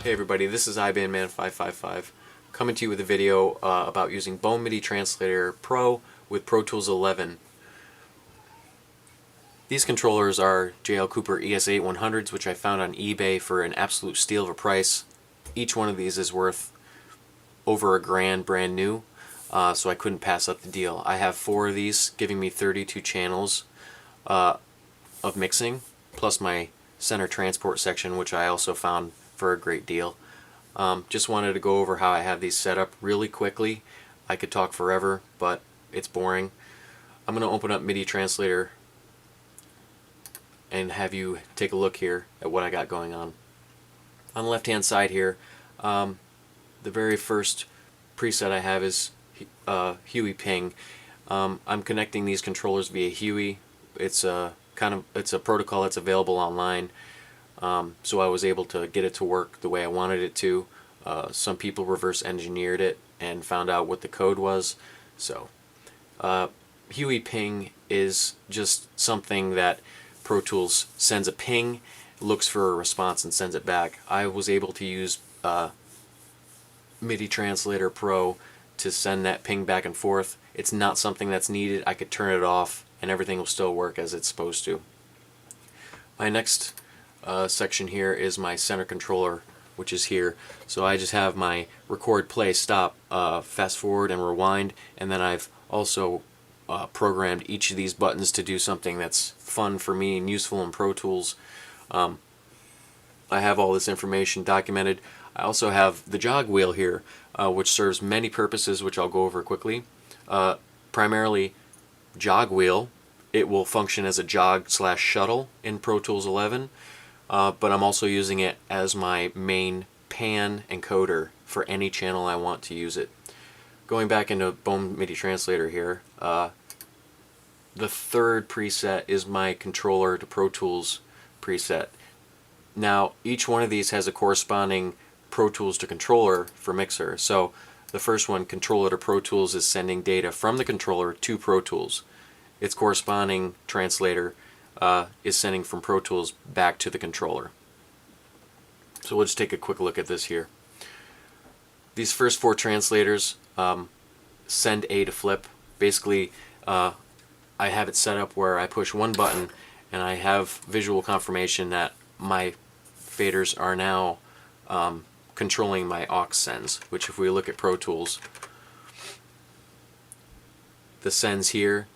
Hey everybody, this is iBandman555 coming to you with a video about using Bome Midi Translator Pro with Pro Tools 11. These controllers are JL Cooper ES8 100s, which I found on eBay for an absolute steal of a price. Each one of these is worth over $1,000 brand new, so I couldn't pass up the deal. I have 4 of these, giving me 32 channels of mixing, plus my center transport section, which I also found for a great deal. Just wanted to go over how I have these set up really quickly. I could talk forever, but it's boring. I'm going to open up Midi Translator and have you take a look here at what I got going on. On the left hand side here, the very first preset I have is Huey ping. I'm connecting these controllers via Huey. It's a protocol that's available online. So I was able to get it to work the way I wanted it to. Some people reverse engineered it and found out what the code was. So Huey ping is just something that Pro Tools sends a ping, looks for a response and sends it back. I was able to use Midi Translator Pro to send that ping back and forth. It's not something that's needed. I could turn it off and everything will still work as it's supposed to. My next section here is my center controller, which is here. So I just have my record, play, stop, fast forward and rewind, and then I've also programmed each of these buttons to do something that's fun for me and useful in Pro Tools. I have all this information documented. I also have the jog wheel here, which serves many purposes, which I'll go over quickly. Primarily jog wheel. It will function as a jog/shuttle in Pro Tools 11, but I'm also using it as my main pan encoder for any channel I want to use it. Going back into Bome Midi Translator here, the third preset is my controller to Pro Tools preset. Now each one of these has a corresponding Pro Tools to controller for mixer. So the first one, controller to Pro Tools, is sending data from the controller to Pro Tools. Its corresponding translator is sending from Pro Tools back to the controller. So we'll just take a quick look at this here. These first 4 translators send A to flip. Basically, I have it set up where I push one button and I have visual confirmation that my faders are now controlling my aux sends, which if we look at Pro Tools, the sends here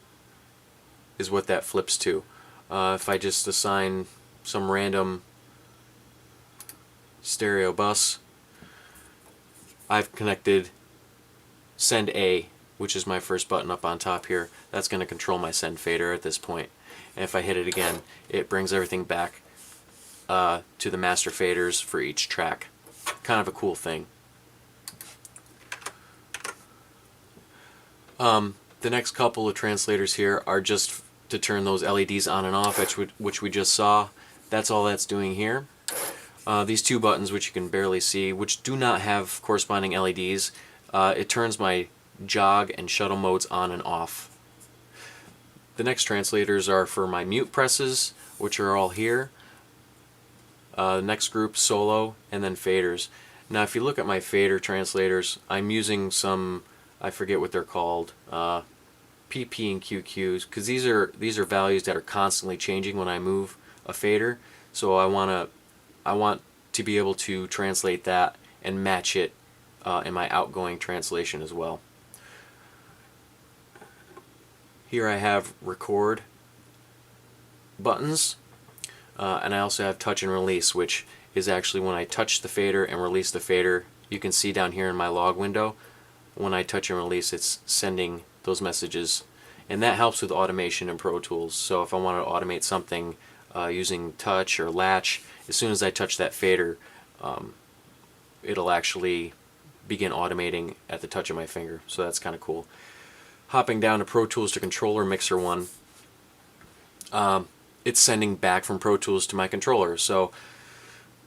is what that flips to. If I just assign some random stereo bus, I've connected send A, which is my first button up on top here. That's going to control my send fader at this point. And if I hit it again, it brings everything back to the master faders for each track. Kind of a cool thing. The next couple of translators here are just to turn those LEDs on and off, which we just saw. That's all that's doing here. These 2 buttons, which you can barely see, which do not have corresponding LEDs, it turns my jog and shuttle modes on and off. The next translators are for my mute presses, which are all here. The next group, solo, and then faders. Now if you look at my fader translators, I'm using some, I forget what they're called, PP and QQs, because these are values that are constantly changing when I move a fader. So I want to be able to translate that and match it in my outgoing translation as well. Here I have record buttons, and I also have touch and release, which is actually when I touch the fader and release the fader. You can see down here in my log window, when I touch and release, it's sending those messages, and that helps with automation in Pro Tools. So if I want to automate something using touch or latch, as soon as I touch that fader, it'll actually begin automating at the touch of my finger. So that's kind of cool. Hopping down to Pro Tools to controller mixer 1, it's sending back from Pro Tools to my controller. So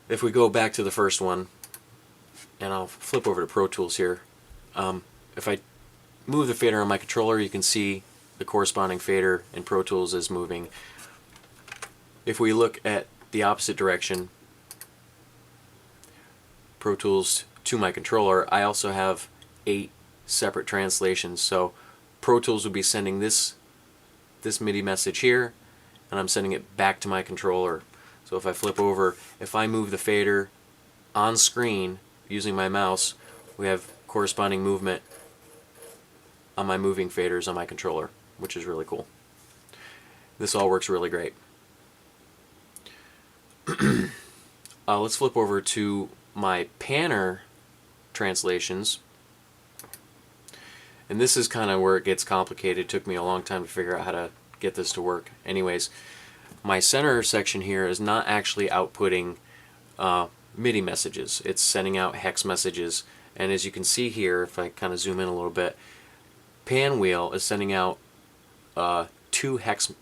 if we go back to the first one, and I'll flip over to Pro Tools here, if I move the fader on my controller, you can see the corresponding fader in Pro Tools is moving. If we look at the opposite direction, Pro Tools to my controller, I also have 8 separate translations. So Pro Tools would be sending this MIDI message here, and I'm sending it back to my controller. So if I flip over, if I move the fader on screen using my mouse, we have corresponding movement on my moving faders on my controller, which is really cool. This all works really great. Let's flip over to my panner translations. And this is kind of where it gets complicated. It took me a long time to figure out how to get this to work. Anyways, my center section here is not actually outputting MIDI messages. It's sending out hex messages. And as you can see here, if I kind of zoom in a little bit, pan wheel is sending out two hex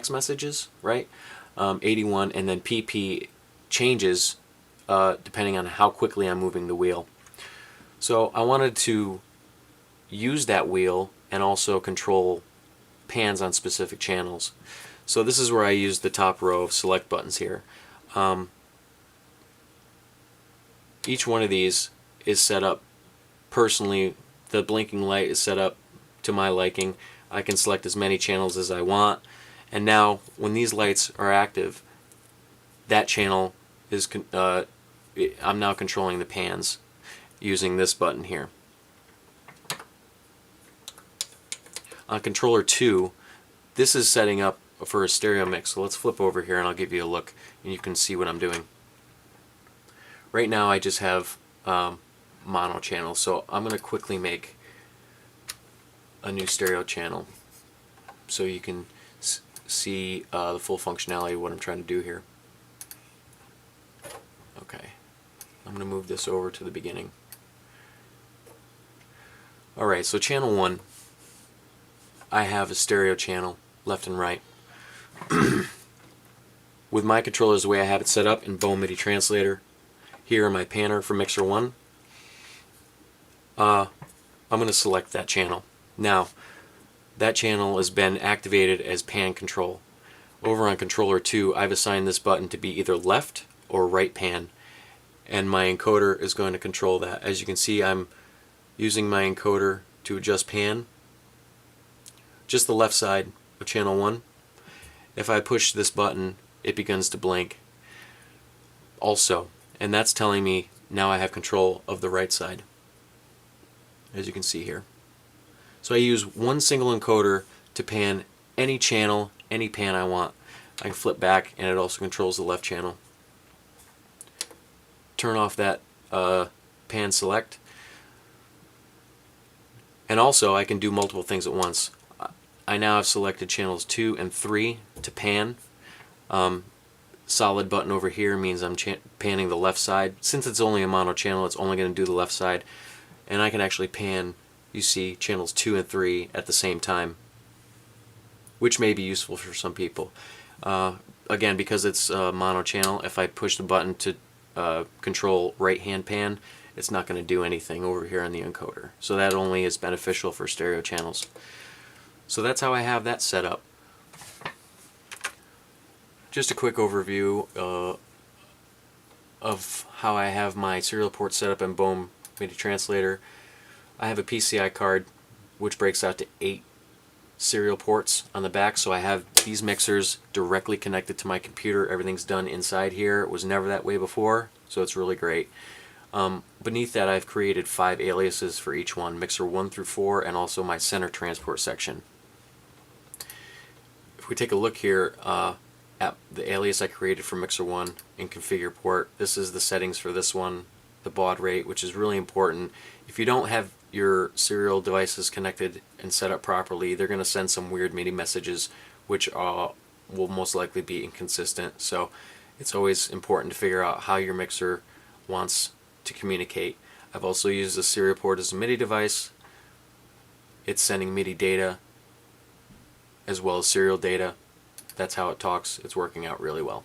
messages, right? 81, and then PP changes depending on how quickly I'm moving the wheel. So I wanted to use that wheel and also control pans on specific channels. So this is where I use the top row of select buttons here. Each one of these is set up personally. The blinking light is set up to my liking. I can select as many channels as I want, and now when these lights are active, that channel is I'm now controlling the pans using this button here. On controller 2, this is setting up for a stereo mix. So let's flip over here and I'll give you a look and you can see what I'm doing. Right now I just have mono channels, so I'm going to quickly make a new stereo channel so you can see the full functionality of what I'm trying to do here. Okay, I'm going to move this over to the beginning. Alright, so channel 1, I have a stereo channel left and right. With my controllers, the way I have it set up in Bome Midi Translator, here in my panner for mixer 1, I'm going to select that channel. Now, that channel has been activated as pan control. Over on controller 2, I've assigned this button to be either left or right pan, and my encoder is going to control that. As you can see, I'm using my encoder to adjust pan, just the left side of channel 1. If I push this button, it begins to blink also, and that's telling me now I have control of the right side, as you can see here. So I use one single encoder to pan any channel, any pan I want. I can flip back and it also controls the left channel. Turn off that pan select, and also I can do multiple things at once. I now have selected channels 2 and 3 to pan. Solid button over here means I'm panning the left side. Since it's only a mono channel, it's only going to do the left side. And I can actually pan, you see, channels 2 and 3 at the same time, which may be useful for some people. Again, because it's a mono channel, if I push the button to control right hand pan, it's not going to do anything over here on the encoder. So that only is beneficial for stereo channels. So that's how I have that set up. Just a quick overview of how I have my serial port set up in Bome Midi Translator. I have a PCI card which breaks out to 8 serial ports on the back, so I have these mixers directly connected to my computer. Everything's done inside here. It was never that way before, so it's really great. Beneath that, I've created 5 aliases for each one, mixer 1 through 4, and also my center transport section. If we take a look here at the alias I created for mixer 1 in configure port, this is the settings for this one, the baud rate, which is really important. If you don't have your serial devices connected and set up properly, they're going to send some weird MIDI messages which will most likely be inconsistent. So it's always important to figure out how your mixer wants to communicate. I've also used the serial port as a MIDI device. It's sending MIDI data as well as serial data. That's how it talks. It's working out really well.